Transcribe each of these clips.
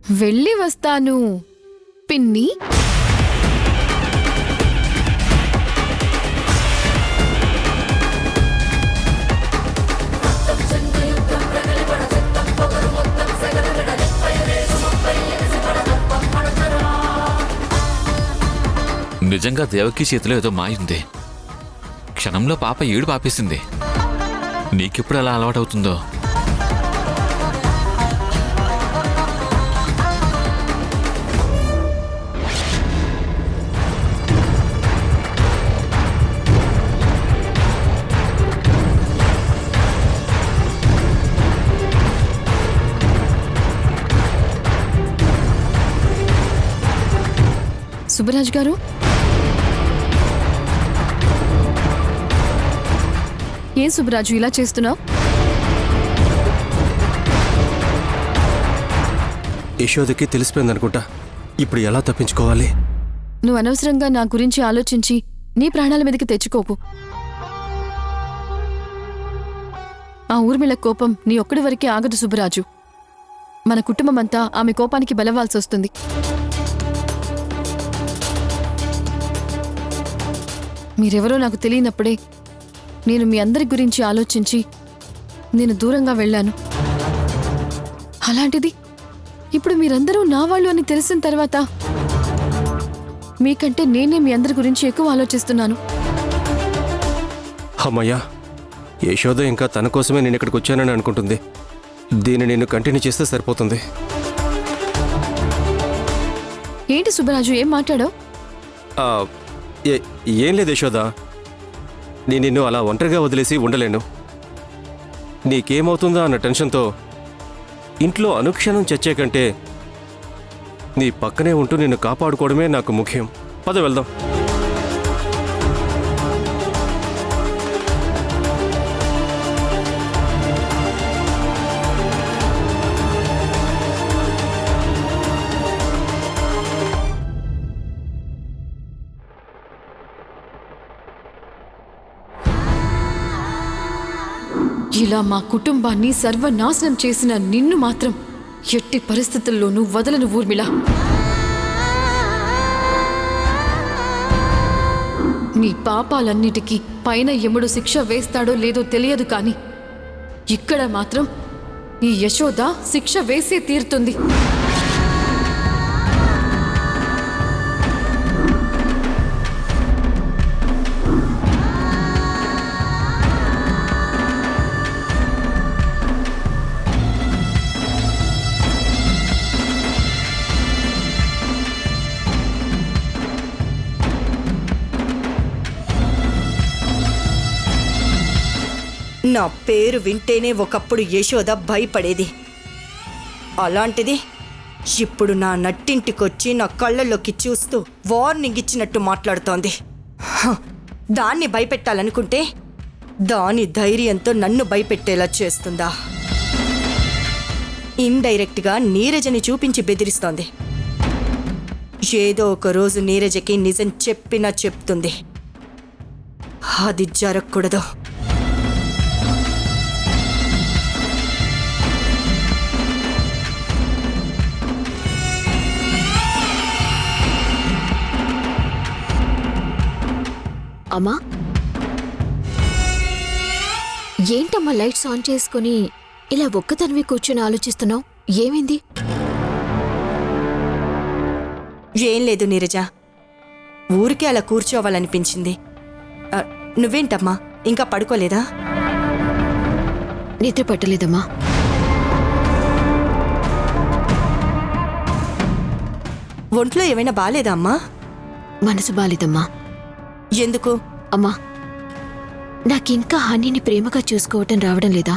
వెళ్ళి వస్తాను పిన్ని. నిజంగా దేవకి చేతిలో ఏదో మాయుంది. క్షణంలో పాప ఏడు పాపేసింది. నీకెప్పుడు అలా అలవాటవుతుందో. సుబ్బరాజ్ గారు, ఏం సుబ్బరాజు ఇలా చేస్తున్నావు? యశోదకి తెలిసిపోయిందనుకుంటా. ఇప్పుడు ఎలా తప్పించుకోవాలి? నువ్వు అనవసరంగా నా గురించి ఆలోచించి నీ ప్రాణాల మీదకి తెచ్చుకోకు. ఆ ఊర్మిళ కోపం నీ ఒక్కడి వరకే ఆగదు సుబ్బరాజు. మన కుటుంబమంతా ఆమె కోపానికి బలవాల్సి వస్తుంది. మీరెవరో నాకు తెలియనప్పుడే నేను మీ అందరి గురించి ఆలోచించి నేను దూరంగా వెళ్ళాను. అలాంటిది ఇప్పుడు మీరందరూ నా వాళ్ళు అని తెలిసిన తర్వాత మీకంటే నేనే మీ అందరి గురించి ఎక్కువ ఆలోచిస్తున్నాను. అమ్మయ్యా, యశోద ఇంకా తన కోసమే నేను ఇక్కడికి వచ్చానని అనుకుంటుంది. దీన్ని నేను కంటిన్యూ చేస్తే సరిపోతుంది. ఏంటి సుబ్బరాజు, ఏం మాట్లాడావు? ఆ, ఏం లేదు యశోద, నేను నిన్ను అలా ఒంటరిగా వదిలేసి ఉండలేను. నీకేమవుతుందా అన్న టెన్షన్తో ఇంట్లో అనుక్షణం చచ్చే కంటే నీ పక్కనే ఉంటూ నిన్ను కాపాడుకోవడమే నాకు ముఖ్యం. పద వెళ్దాం. ఇలా మా కుటుంబాన్ని సర్వనాశనం చేసిన నిన్ను మాత్రం ఎట్టి పరిస్థితుల్లోనూ వదలను ఊర్మిళ. నీ పాపాలన్నిటికీ పైన యముడు శిక్ష వేస్తాడో లేదో తెలియదు, కానీ ఇక్కడ మాత్రం ఈ యశోద శిక్ష వేసే తీరుతుంది. నా పేరు వింటేనే ఒకప్పుడు యశోద భయపడేది. అలాంటిది ఇప్పుడు నా నట్టింటికొచ్చి నా కళ్ళల్లోకి చూస్తూ వార్నింగ్ ఇచ్చినట్టు మాట్లాడుతోంది. దాన్ని భయపెట్టాలనుకుంటే దాని ధైర్యంతో నన్ను భయపెట్టేలా చేస్తుందా? ఇండైరెక్ట్గా నీరజని చూపించి బెదిరిస్తోంది. ఏదో ఒక రోజు నీరజకి నిజం చెప్పినా చెప్తుంది. అది జరగకూడదు. అమ్మా, ఏంటమ్మా లైట్స్ ఆన్ చేసుకుని ఇలా ఒక్కతనివి కూర్చొని ఆలోచిస్తున్నావు? ఏమైంది? ఏం లేదు నీరజ, ఊరికే అలా కూర్చోవాలనిపించింది. నువ్వేంటమ్మా, ఇంకా పడుకోలేదా? నిద్ర పట్టలేదమ్మా. ఒంట్లో ఏమైనా బాలేదా అమ్మా? మనసు బాలేదమ్మా. ఎందుకు? అమ్మా, నాకింకా హనీని ప్రేమగా చూసుకోవటం రావడం లేదా?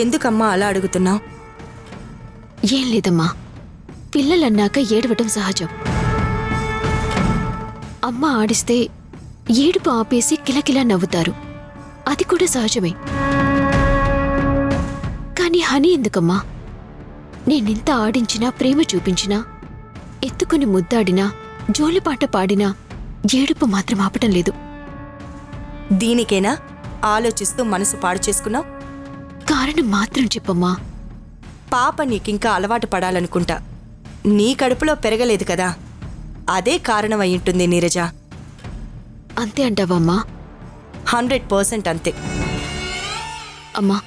ఎందుకమ్మా అలా అడుగుతున్నావు? ఏం లేదమ్మా, పిల్లలన్నాక ఏడవటం సహజం. అమ్మ ఆడిస్తే ఏడుపు ఆపేసి కిలకిలా నవ్వుతారు, అది కూడా సహజమే. కానీ హనీ ఎందుకమ్మా? నేనెంత ఆడించినా, ప్రేమ చూపించినా, ఎత్తుకుని ముద్దాడినా, జోలిపాట పాడినా ఏడుపు మాత్రం ఆపటం లేదు. దీనికేనా ఆలోచిస్తూ మనసు పాడు చేసుకున్నావు? కారణం మాత్రం చెప్పమ్మా. పాప నీకింకా అలవాటు పడాలనుకుంటా. నీ కడుపులో పెరగలేదు కదా, అదే కారణం అయ్యుంటుంది నీరజ. అంతే అంటావమ్మా? 100% అంతే. అమ్మా,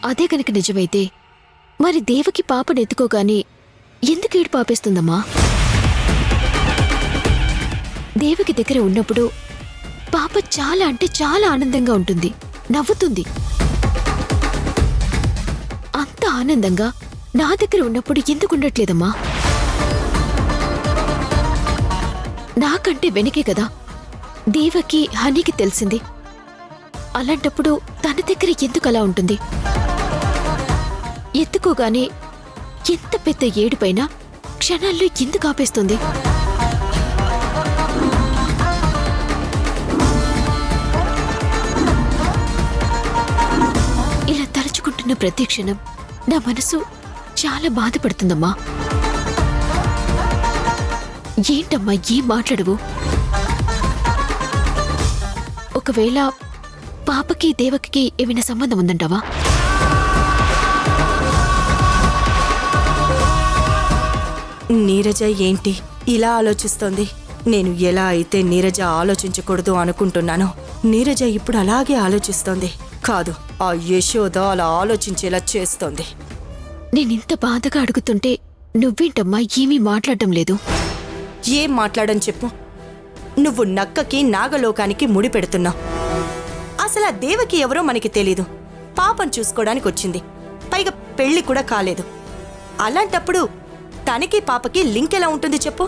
అదే కనుక నిజమైతే మరి దేవకి పాపను ఎత్తుకోగాని ఎందుకు ఏడు పాపేస్తుందమ్మా? దేవకి దగ్గర ఉన్నప్పుడు పాప చాలా అంటే చాలా ఆనందంగా ఉంటుంది, నవ్వుతుంది. అంత ఆనందంగా నా దగ్గర ఉన్నప్పుడు ఎందుకు ఉండట్లేదమ్మా? నాకంటే వెనకే కదా దేవకి హనీకి తెలిసింది. అలాంటప్పుడు తన దగ్గర ఎందుకు అలా ఉంటుంది? ఎత్తుకోగానే ఎంత పెద్ద ఏడుపైనా క్షణాల్లో ఎందుకు ఆపేస్తుంది? ఇలా తలుచుకుంటున్న ప్రతి క్షణం నా మనసు చాలా బాధపడుతుందమ్మా. ఏంటమ్మా ఏం మాట్లాడవు? ఒకవేళ పాపకి దేవకి ఏమైనా సంబంధం ఉందంటావా? నీరజ ఏంటి ఇలా ఆలోచిస్తోంది? నేను ఎలా అయితే నీరజ ఆలోచించకూడదు అనుకుంటున్నానో నీరజ ఇప్పుడు అలాగే ఆలోచిస్తోంది. కాదు, ఆ యశోద అలా ఆలోచించేలా చేస్తోంది. నేనింత బాధగా అడుగుతుంటే నువ్వేంటమ్మా ఏమీ మాట్లాడటం లేదు? ఏం మాట్లాడని చెప్పు. నువ్వు నక్కకి నాగలోకానికి ముడి పెడుతున్నావు. అసలు ఆ దేవకి ఎవరో మనకి తెలీదు. పాపం చూసుకోవడానికి వచ్చింది, పైగా పెళ్లి కూడా కాలేదు. అలాంటప్పుడు తనకి పాపకి లింక్ ఎలా ఉంటుంది చెప్పు?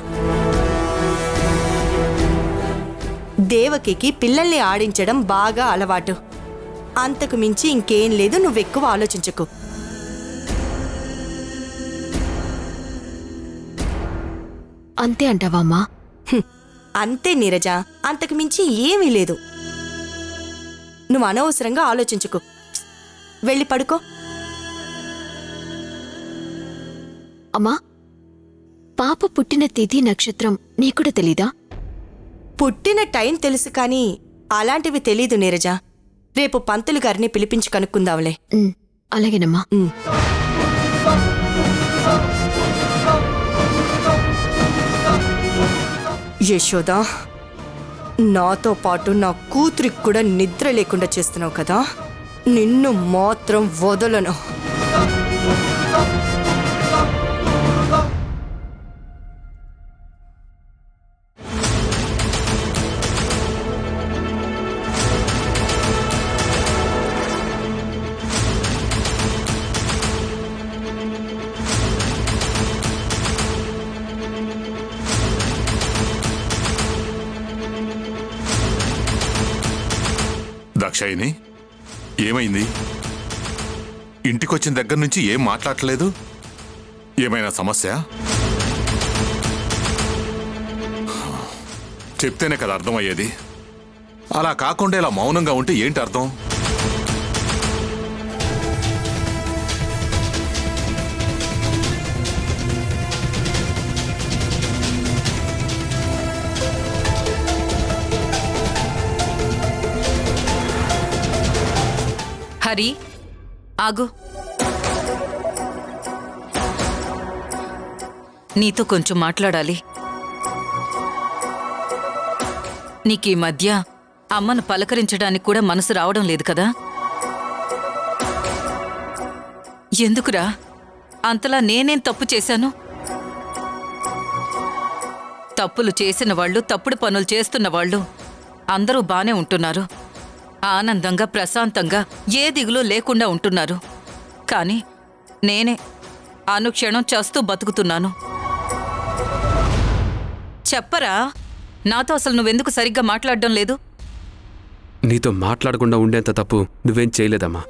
దేవకికి పిల్లల్ని ఆడించడం బాగా అలవాటు. అంతకు మించి ఇంకేం లేదు. నువ్వెక్కువ ఆలోచించకు. అంతే అంటావమ్మా? అంతే నీరజ, అంతకు మించి ఏమీ లేదు. నువ్వు అనవసరంగా ఆలోచించుకో. వెళ్ళి పడుకో. అమ్మా, పాప పుట్టిన తిథి నక్షత్రం నీకుడా తెలీదా? పుట్టిన టైం తెలుసు కానీ అలాంటివి తెలీదు నీరజ. రేపు పంతులు గారిని పిలిపించి కనుక్కుందాంలే. అలాగేనమ్మా. యశోదా, నాతో పాటు నా కూతురికి కూడా నిద్ర లేకుండా చేస్తున్నావు కదా, నిన్ను మాత్రం వదలను. దాక్షాయిని, ఏమైంది? ఇంటికొచ్చిన దగ్గర నుంచి ఏం మాట్లాడలేదు. ఏమైనా సమస్య? చెప్తేనే కదా అర్థమయ్యేది. అలా కాకుండా ఇలా మౌనంగా ఉంటే ఏంటి అర్థం? హరి, ఆగు. నీతో కొంచెం మాట్లాడాలి. నీకీ మధ్య అమ్మను పలకరించడానికి కూడా మనసు రావడం లేదు కదా? ఎందుకురా? అంతలా నేనేం తప్పు చేశాను? తప్పులు చేసిన వాళ్ళు, తప్పుడు పనులు చేస్తున్న వాళ్ళు అందరూ బానే ఉంటున్నారు. ఆనందంగా, ప్రశాంతంగా, ఏ దిగులు లేకుండా ఉంటున్నారు. కానీ నేనే అనుక్షణం చస్తూ బతుకుతున్నాను. చెప్పరా, నాతో అసలు నువ్వెందుకు సరిగ్గా మాట్లాడడం లేదు? నీతో మాట్లాడకుండా ఉండేంత తప్పు నువ్వేం చేయలేదమ్మా.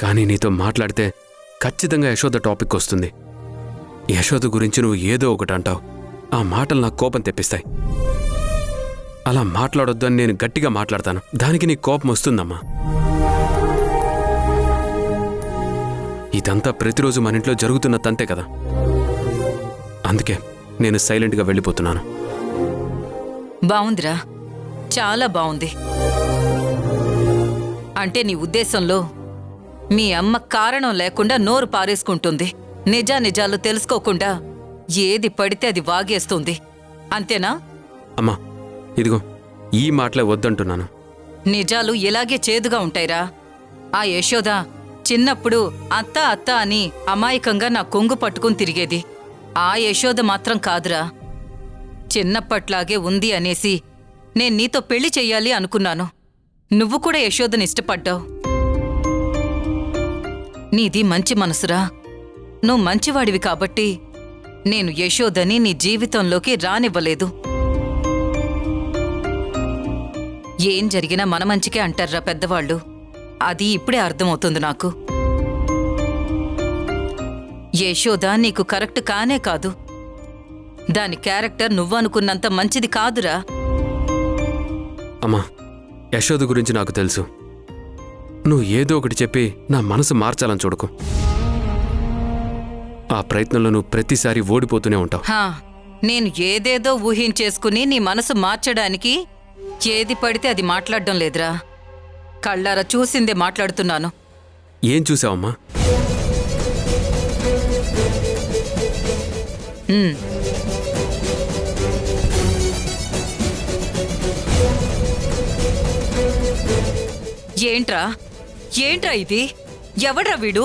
కానీ నీతో మాట్లాడితే ఖచ్చితంగా యశోద టాపిక్ వస్తుంది. యశోద గురించి నువ్వు ఏదో ఒకటి అంటావు. ఆ మాటలు నాకు కోపం తెప్పిస్తాయి. అలా మాట్లాడొద్దు అని నేను గట్టిగా మాట్లాడతాను. దానికి నీ కోపం వస్తుందమ్మా. ఇదంతా ప్రతిరోజు మన ఇంట్లో జరుగుతున్న తంతే కదా. అందుకే నేను సైలెంట్గా వెళ్ళిపోతున్నాను. బావుందిరా, చాలా బావుంది. అంటే నీ ఉద్దేశంలో మీ అమ్మ కారణం లేకుండా నోరు పారేసుకుంటుంది, నిజానిజాలు తెలుసుకోకుండా ఏది పడితే అది వాగేస్తుంది, అంతేనా? అమ్మా ఇదిగో ఈ మాటలే వద్దంటున్నాను. నిజాలు ఇలాగే చేదుగా ఉంటాయిరా. ఆ యశోద చిన్నప్పుడు అత్త అత్త అని అమాయకంగా నా కొంగు పట్టుకుని తిరిగేది. ఆ యశోద మాత్రం కాదురా. చిన్నప్పట్లాగే ఉంది అనేసి నేను నీతో పెళ్లి చెయ్యాలి అనుకున్నాను. నువ్వు కూడా యశోదని ఇష్టపడ్డావు. నీది మంచి మనసురా. నువ్వు మంచివాడివి కాబట్టి నేను యశోదని నీ జీవితంలోకి రానివ్వలేదు. ఏం జరిగినా మన మంచికే అంటారా పెద్దవాళ్ళు. అది ఇప్పుడే అర్థమవుతుంది నాకు. యశోద నీకు కరెక్ట్ కానే కాదు. దాని క్యారెక్టర్ నువ్వనుకున్నంత మంచిది కాదురా. అమ్మా యశోద గురించి నాకు తెలుసు. నువ్వు ఏదో ఒకటి చెప్పి నా మనసు మార్చాలని చూడకు. ఆ ప్రయత్నంలో నువ్వు ప్రతిసారి ఓడిపోతూనే ఉంటావు. హా, నేను ఏదేదో ఊహించేసుకుని నీ మనసు మార్చడానికి ఏది పడితే అది మాట్లాడడం లేదురా. కళ్ళారా చూసిందే మాట్లాడుతున్నాను. ఏం చూసావమ్మా? ఏంట్రా ఏంట్రా ఇది? ఎవడ్రా వీడు?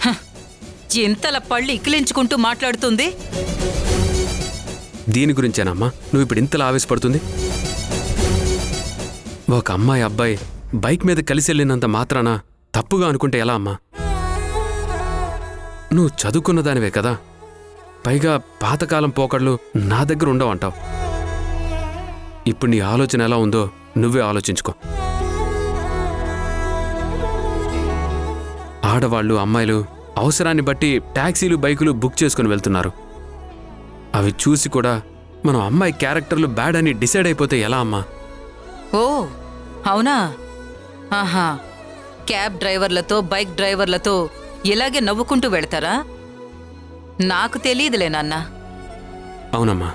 హ, ఇంతలా పళ్ళు ఇకిలించుకుంటూ మాట్లాడుతుంది. దీని గురించేనమ్మా నువ్వు ఇప్పుడు ఇంతలా ఆవేశపడుతుంది? ఒక అమ్మాయి అబ్బాయి బైక్ మీద కలిసి వెళ్ళినంత మాత్రాన తప్పుగా అనుకుంటే ఎలా అమ్మా? నువ్వు చదువుకున్నదానివే కదా. పైగా పాతకాలం పోకళ్ళు నా దగ్గర ఉండవంటావు. ఇప్పుడు నీ ఆలోచన ఎలా ఉందో నువ్వే ఆలోచించుకో. ఆడవాళ్ళు అమ్మాయిలు అవసరాన్ని బట్టి టాక్సీలు బైకులు బుక్ చేసుకుని వెళ్తున్నారు. అవి చూసి కూడా మనం అమ్మాయి క్యారెక్టర్లు బ్యాడ్ అని డిసైడ్ అయిపోతే ఎలా అమ్మా? ఓ అవునా? ఆహా, క్యాబ్ డ్రైవర్లతో బైక్ డ్రైవర్లతో ఇలాగే నవ్వుకుంటూ వెళతారా? నాకు తెలియదులే నాన్న. అవునమ్మా,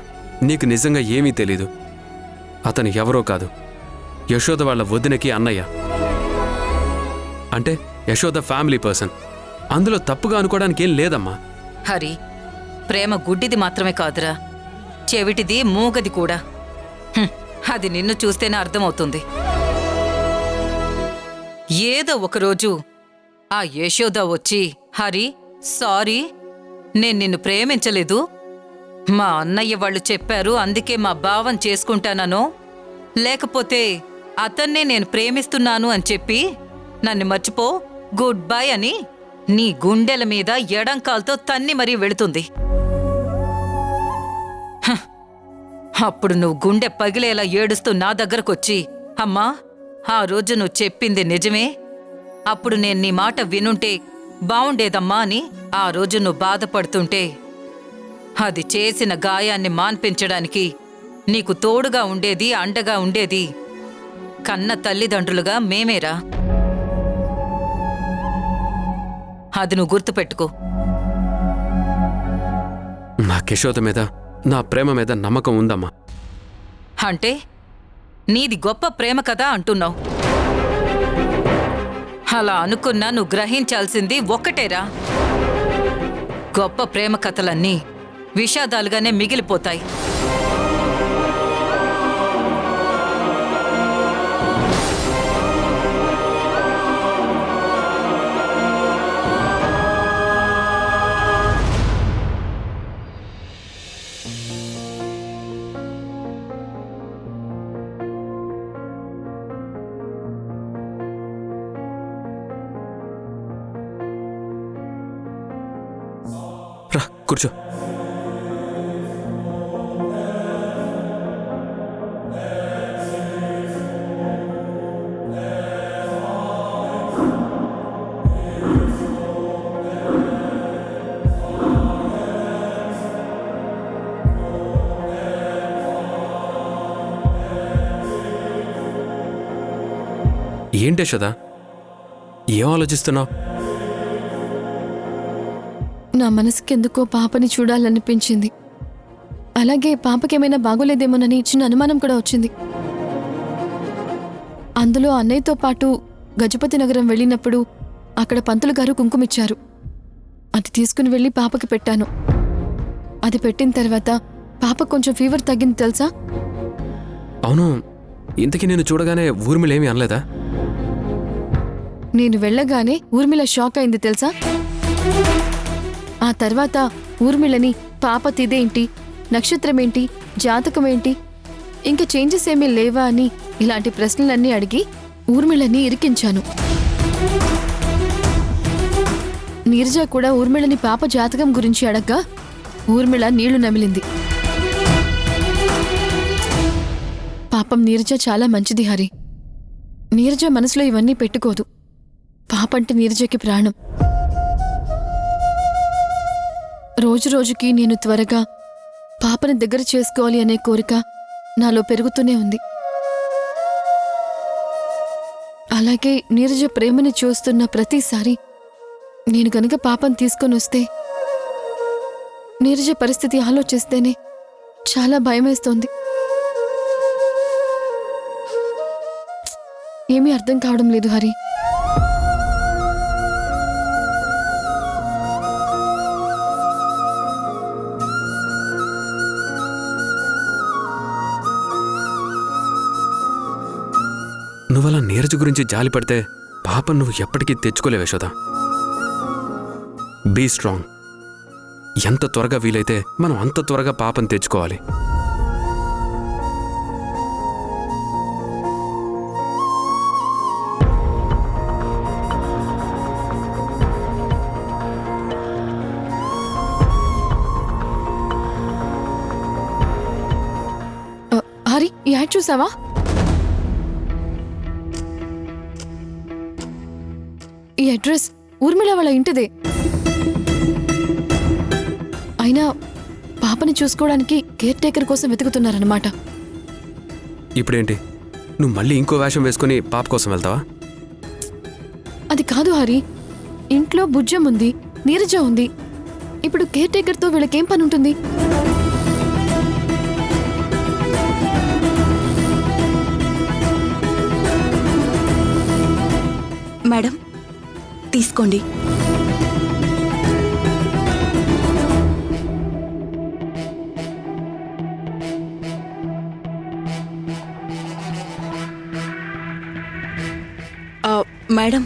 నీకు నిజంగా ఏమీ తెలీదు. అతను ఎవరో కాదు, యశోద వాళ్ళ వదినకి అన్నయ్య. అంటే యశోద ఫ్యామిలీ పర్సన్. అందులో తప్పుగా అనుకోవడానికి ఏం లేదమ్మా. హరి, ప్రేమ గుడ్డిది మాత్రమే కాదురా, చెవిటిది మూగది కూడా. హ్మ్, అది నిన్ను చూస్తేనే అర్థమవుతుంది. ఏదో ఒకరోజు ఆ యశోద వచ్చి, హరి సారీ, నేను నిన్ను ప్రేమించలేదు, మా అన్నయ్య వాళ్ళు చెప్పారు అందుకే మా భావం చేసుకుంటానో, లేకపోతే అతన్నే నేను ప్రేమిస్తున్నాను అని చెప్పి నన్ను మర్చిపో, గుడ్ బై అని నీ గుండెల మీద ఎడంకాల్తో తన్ని మరీ వెళుతుంది. హ, అప్పుడు నువ్వు గుండె పగిలేలా ఏడుస్తూ నా దగ్గరకొచ్చి, అమ్మా ఆ రోజు నువ్వు చెప్పింది నిజమే, అప్పుడు నేను నీ మాట వినుంటే బావుండేదమ్మా అని ఆ రోజు నువ్వు బాధపడుతుంటే, అది చేసిన గాయాన్ని మాన్పించడానికి నీకు తోడుగా ఉండేది, అండగా ఉండేది కన్న తల్లిదండ్రులుగా మేమేరా. అది నువ్వు గుర్తుపెట్టుకో. నా యశోద మీద, నా ప్రేమ మీద నమ్మకం ఉందమ్మా. అంటే నీది గొప్ప ప్రేమ కదా అంటున్నావు. అలా అనుకున్నా నువ్వు గ్రహించాల్సింది ఒక్కటేరా, గొప్ప ప్రేమ కథలన్నీ విషాదాలుగానే మిగిలిపోతాయి. రా కూర్చో. ఏంటి యశోద, ఏం ఆలోచిస్తున్నావు? నా మనసుకెందుకో పాపని చూడాలనిపించింది. అలాగే పాపకేమైనా బాగోలేదేమోనని చిన్న అనుమానం కూడా వచ్చింది. అందులో అన్నయ్యతో పాటు గజపతి నగరం వెళ్ళినప్పుడు అక్కడ పంతులు గారు కుంకుమిచ్చారు. అది తీసుకుని వెళ్ళి పాపకి పెట్టాను. అది పెట్టిన తర్వాత పాప కొంచెం ఫీవర్ తగ్గింది తెలుసా? అవును, ఇంతకీ నేను చూడగానే ఊర్మిళేమీ అనలేదా? నేను వెళ్ళగానే ఊర్మిళ షాక్ అయింది తెలుసా? ఆ తర్వాత ఊర్మిళని పాప తిదేంటి, నక్షత్రమేంటి, జాతకమేంటి, ఇంకా చేంజెస్ ఏమీ లేవా అని ఇలాంటి ప్రశ్నలన్నీ అడిగి ఊర్మిళని ఇరికించాను. నీరజ కూడా ఊర్మిళని పాప జాతకం గురించి అడగ్గా ఊర్మిళ నీళ్లు నమిలింది. పాపం నీరజ చాలా మంచిది హరి. నీరజ మనసులో ఇవన్నీ పెట్టుకోదు. పాపంటే నీరజకి ప్రాణం. రోజురోజుకి నేను త్వరగా పాపని దగ్గర చేసుకోవాలి అనే కోరిక నాలో పెరుగుతూనే ఉంది. అలాగే నీరజ ప్రేమని చూస్తున్న ప్రతిసారి నేను గనుక పాపని తీసుకొని వస్తే నీరజ పరిస్థితి ఆలోచిస్తేనే చాలా భయమేస్తోంది. ఏమీ అర్థం కావడం లేదు హరి. నువ్వలా నీరజ గురించి జాలి పడితే పాప నువ్వు ఎప్పటికీ తెచ్చుకోలేవు యశోద. Be strong. ఎంత త్వరగా వీలైతే మనం అంత త్వరగా పాపని తెచ్చుకోవాలి. హరి, ఈ యాడ్ చూసావా? ఈ అడ్రస్ ఊర్మిళ వాళ్ళ ఇంటిదే. అయినా పాపని చూసుకోవడానికి కేర్ టేకర్ కోసం వెతుకుతున్నారన్నమాట. ఇప్పుడేంటి, నువ్వు మళ్ళీ ఇంకో వేషం వేసుకుని పాప కోసం వెళ్తావా? అది కాదు హరి, ఇంట్లో బుజ్జం ఉంది, నీరజ ఉంది. ఇప్పుడు కేర్ టేకర్తో వీళ్ళకేం పని ఉంటుంది? మేడం తీసుకోండి. మేడం,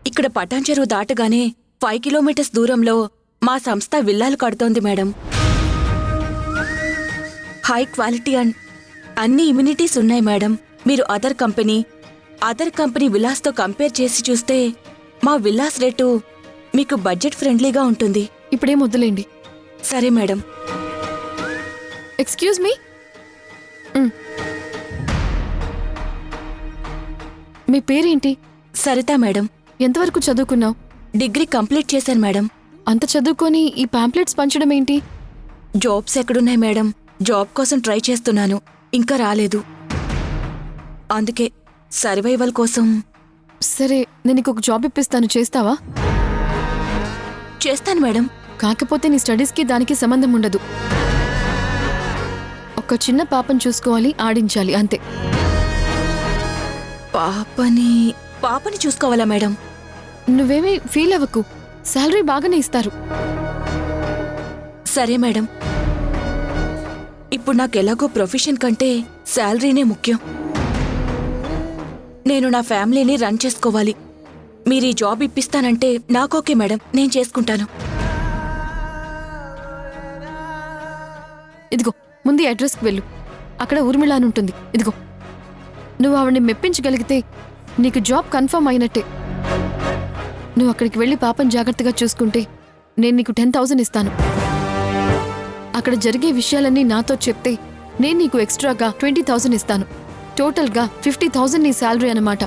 ఇక్కడ పటాన్ చెరువు దాటగానే 5 కిలోమీటర్స్ దూరంలో మా సంస్థ విల్లాలు కడుతోంది మేడం. హై క్వాలిటీ అండ్ అన్ని ఇమ్యూనిటీస్ ఉన్నాయి మేడం. మీరు అదర్ కంపెనీ విల్లాస్తో కంపేర్ చేసి చూస్తే మా విల్లాస్ రేటు మీకు బడ్జెట్ ఫ్రెండ్లీగా ఉంటుంది. ఇప్పుడేం వద్దులేండి. సరే మేడం. ఎక్స్క్యూజ్ మీ, మీ పేరేంటి? సరిత మేడం. ఎంతవరకు చదువుకున్నావు? డిగ్రీ కంప్లీట్ చేశాను మేడం. అంత చదువుకొని ఈ పాంప్లెట్స్ పంచడం ఏంటి? జాబ్స్ ఎక్కడున్నాయి మేడం? జాబ్ కోసం ట్రై చేస్తున్నాను, ఇంకా రాలేదు. అందుకే సర్వైవల్ కోసం. సరే, నేను నీకు ఒక జాబ్ ఇప్పిస్తాను, చేస్తావా? చేస్తాను మేడం. కాకపోతే నీ స్టడీస్కి దానికి సంబంధం ఉండదు. ఒక చిన్న పాపను చూసుకోవాలి, ఆడించాలి, అంతే. పాపని చూసుకోవాలా మేడం? నువ్వేమీ ఫీల్ అవ్వకు, శాలరీ బాగానే ఇస్తారు. సరే మేడం. ఇప్పుడు నాకెలాగో ప్రొఫెషన్ కంటే శాలరీనే ముఖ్యం. నేను నా ఫ్యామిలీని రన్ చేసుకోవాలి. మీరు ఈ జాబ్ ఇప్పిస్తానంటే నాకోకే మేడం, నేను చేసుకుంటాను. ఇదిగో, ముందు ఈ అడ్రస్కి వెళ్ళు. అక్కడ ఊర్మిళ అని ఉంటుంది. ఇదిగో, నువ్వు ఆవిడ్ని మెప్పించగలిగితే నీకు జాబ్ కన్ఫర్మ్ అయినట్టే. నువ్వు అక్కడికి వెళ్ళి పాపని జాగ్రత్తగా చూసుకుంటే నేను నీకు 10,000 ఇస్తాను. అక్కడ జరిగే విషయాలన్నీ నాతో చెప్తే నేను నీకు ఎక్స్ట్రాగా 20,000 ఇస్తాను. టోటల్గా 50,000 నీ శాలరీ అన్నమాట.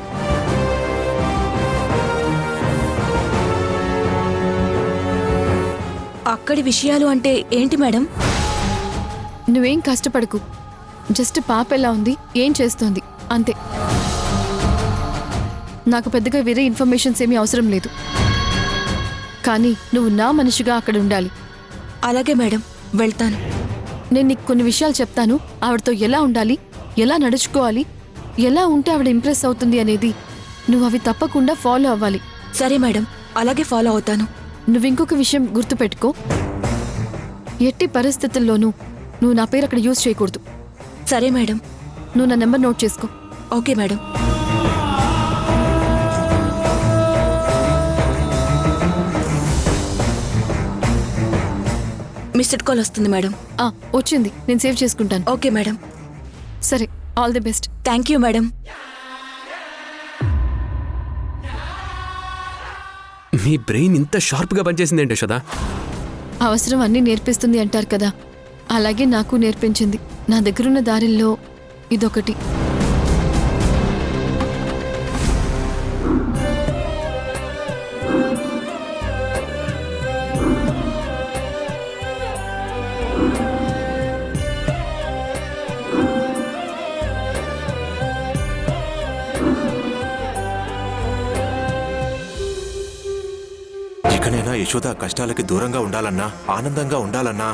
అక్కడి విషయాలు అంటే ఏంటి మేడం? నువ్వేం కష్టపడకు, జస్ట్ పాప ఎలా ఉంది, ఏం చేస్తోంది, అంతే. నాకు పెద్దగా వేరే ఇన్ఫర్మేషన్స్ ఏమీ అవసరం లేదు. కానీ నువ్వు నా మనిషిగా అక్కడ ఉండాలి. అలాగే మేడం, వెళ్తాను. నేను నీకు కొన్ని విషయాలు చెప్తాను. ఆవిడతో ఎలా ఉండాలి, ఎలా నడుచుకోవాలి, ఎలా ఉంటే ఆవిడ ఇంప్రెస్ అవుతుంది అనేది నువ్వు అవి తప్పకుండా ఫాలో అవ్వాలి. సరే మేడం, అలాగే ఫాలో అవుతాను. నువ్వు ఇంకొక విషయం గుర్తుపెట్టుకో, ఎట్టి పరిస్థితుల్లోనూ నువ్వు నా పేరు అక్కడ యూజ్ చేయకూడదు. సరే మేడం. నువ్వు నా నెంబర్ నోట్ చేసుకో. Okay madam. మిస్డ్ కాల్ వస్తుంది మేడం. వచ్చింది, నేను సేవ్ చేసుకుంటాను. Okay madam. సరే, all the best. Thank you madam. నీ బ్రెయిన్ ఇంత షార్ప్గా పనిచేసింది ఏంటి యశోద? అవసరం అన్నీ నేర్పిస్తుంది అంటారు కదా, అలాగే నాకు నేర్పించింది. నా దగ్గరున్న దారిల్లో ఇదొకటి. ఇకనైనా యశోద కష్టాలకి దూరంగా ఉండాలన్నా ఆనందంగా ఉండాలన్నా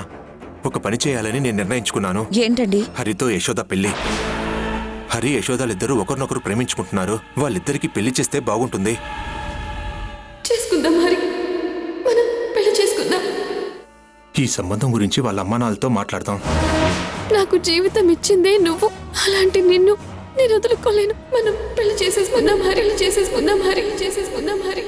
ఒక పని చేయాలని నేను నిర్ణయించుకున్నాను. ఏంటండి? హరితో యశోద పెళ్లి. హరి యశోదాలిద్దరూ ఒకరినొకరు ప్రేమించుకుంటున్నారు. వాళ్ళిద్దరికి పెళ్లి చేస్తే బాగుంటుంది. చేసుకుందాం హరి, మనం పెళ్లి చేసుకుందాం. ఈ సంబంధం గురించి వాళ్ళ అమ్మానాలతో మాట్లాడదాం. నాకు జీవితం ఇచ్చిందే నువ్వు, అలాంటి నిన్ను నేను వదులుకోలేను. మనం పెళ్లి చేసేసుకుందాం హరి, చేసేసుకుందాం హరి, చేసేసుకుందాం హరి.